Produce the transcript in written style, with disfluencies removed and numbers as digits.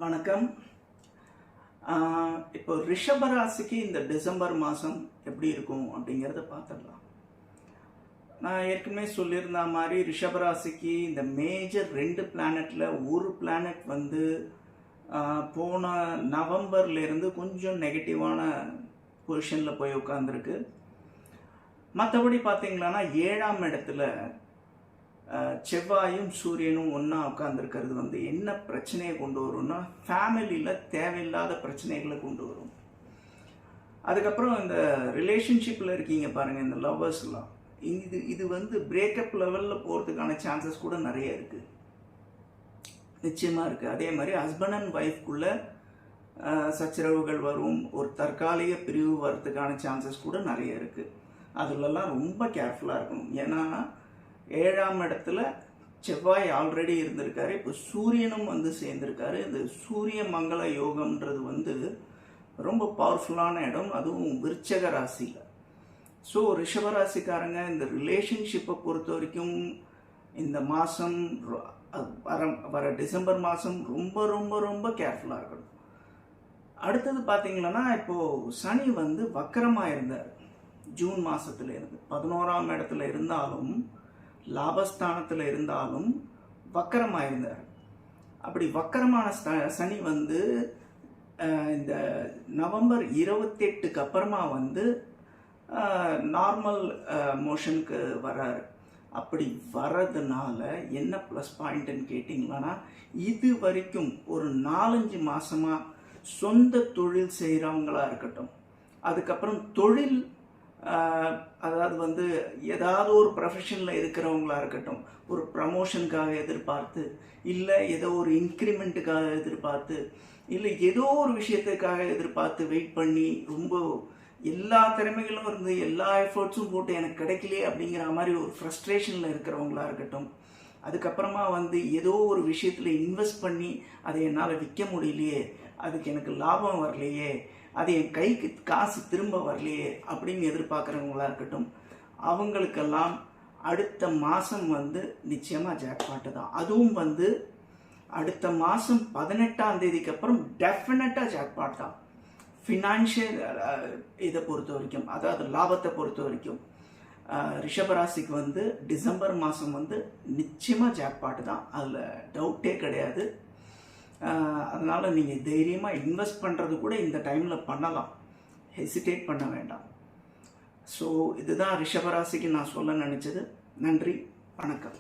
வணக்கம். இப்போ ரிஷப ராசிக்கு இந்த டிசம்பர் மாதம் எப்படி இருக்கும் அப்படிங்கிறத பார்த்துடலாம். நான் ஏற்கனவே சொல்லியிருந்த மாதிரி ரிஷப ராசிக்கு இந்த மேஜர் 2 பிளானட்டில் ஒரு பிளானட் வந்து போன நவம்பர்லேருந்து கொஞ்சம் நெகட்டிவான பொசிஷனில் போய் உட்காந்துருக்கு. மற்றபடி பார்த்தீங்களான்னா 7ஆம் இடத்துல செவ்வாயும் சூரியனும் ஒன்றா உட்காந்துருக்கிறது வந்து என்ன பிரச்சனையை கொண்டு வரும்னா ஃபேமிலியில் தேவையில்லாத பிரச்சனைகளை கொண்டு வரும். அதுக்கப்புறம் இந்த ரிலேஷன்ஷிப்பில் இருக்கீங்க பாருங்கள், இந்த லவ்வர்ஸ்லாம், இது வந்து பிரேக்கப் லெவலில் போகிறதுக்கான சான்சஸ் கூட நிறைய இருக்குது, நிச்சயமாக இருக்குது. அதே மாதிரி ஹஸ்பண்ட் அண்ட் ஒய்ஃப்குள்ளே சச்சரவுகள் வரும், ஒரு தற்காலிக பிரிவு வர்றதுக்கான சான்சஸ் கூட நிறைய இருக்குது. அதுலலாம் ரொம்ப கேர்ஃபுல்லாக இருக்கணும். ஏன்னா 7ஆம் இடத்துல செவ்வாய் ஆல்ரெடி இருந்திருக்காரு, இப்போ சூரியனும் வந்து சேர்ந்திருக்காரு. இந்த சூரிய மங்கள யோகம்ன்றது வந்து ரொம்ப பவர்ஃபுல்லான இடம், அதுவும் விருச்சக ராசியில். ஸோ ரிஷபராசிக்காரங்க இந்த ரிலேஷன்ஷிப்பை பொறுத்த வரைக்கும் இந்த மாதம் வர டிசம்பர் மாதம் ரொம்ப ரொம்ப ரொம்ப கேர்ஃபுல்லாக இருக்கணும். அடுத்தது பார்த்தீங்கன்னா இப்போது சனி வந்து வக்கரமாக இருந்தார். ஜூன் மாதத்துல இருந்து 11ஆம் இடத்துல இருந்தாலும் லாபஸ்தானத்தில் இருந்தாலும் வக்கரமாக இருந்தார். அப்படி வக்கரமான சனி வந்து இந்த நவம்பர் 28க்கு அப்புறமா வந்து நார்மல் மோஷனுக்கு வர்றாரு. அப்படி வர்றதுனால என்ன ப்ளஸ் பாயிண்ட்டுன்னு கேட்டிங்கன்னா, இது வரைக்கும் ஒரு 4-5 மாதமாக சொந்த தொழில் செய்கிறவங்களா இருக்கட்டும், அதுக்கப்புறம் தொழில் அதாவது வந்து ஏதாவது ஒரு ப்ரொஃபஷனில் இருக்கிறவங்களா இருக்கட்டும், ஒரு ப்ரமோஷனுக்காக எதிர்பார்த்து, இல்லை ஏதோ ஒரு இன்க்ரிமெண்ட்டுக்காக எதிர்பார்த்து, இல்லை ஏதோ ஒரு விஷயத்துக்காக எதிர்பார்த்து வெயிட் பண்ணி ரொம்ப எல்லா திறமைகளும் இருந்து எல்லா எஃபர்ட்ஸும் போட்டு எனக்கு கிடைக்கலையே அப்படிங்கிற மாதிரி ஒரு ஃப்ரஸ்ட்ரேஷனில் இருக்கிறவங்களா இருக்கட்டும், அதுக்கப்புறமா வந்து ஏதோ ஒரு விஷயத்தில் இன்வெஸ்ட் பண்ணி அதை என்னால் விற்க முடியலையே, அதுக்கு எனக்கு லாபம் வரலையே, அது என் கைக்கு காசு திரும்ப வரலையே அப்படின்னு எதிர்பார்க்குறவங்களா இருக்கட்டும், அவங்களுக்கெல்லாம் அடுத்த மாதம் வந்து நிச்சயமாக ஜாக்பாட்டு தான். அதுவும் வந்து அடுத்த மாதம் 18ஆம் தேதிக்கு அப்புறம் டெஃபினட்டாக ஜாக்பாட் தான். ஃபினான்ஷியல் இதை பொறுத்த வரைக்கும், அதாவது லாபத்தை பொறுத்த வரைக்கும் ரிஷபராசிக்கு வந்து டிசம்பர் மாதம் வந்து நிச்சயமாக ஜாக்பாட்டு தான், அதில் டவுட்டே கிடையாது. அதனால் நீங்கள் தைரியமாக இன்வெஸ்ட் பண்ணுறது கூட இந்த டைமில் பண்ணலாம், ஹெசிடேட் பண்ண வேண்டாம். ஸோ இதுதான் ரிஷபராசிக்கு நான் சொல்ல நினச்சது. நன்றி, வணக்கம்.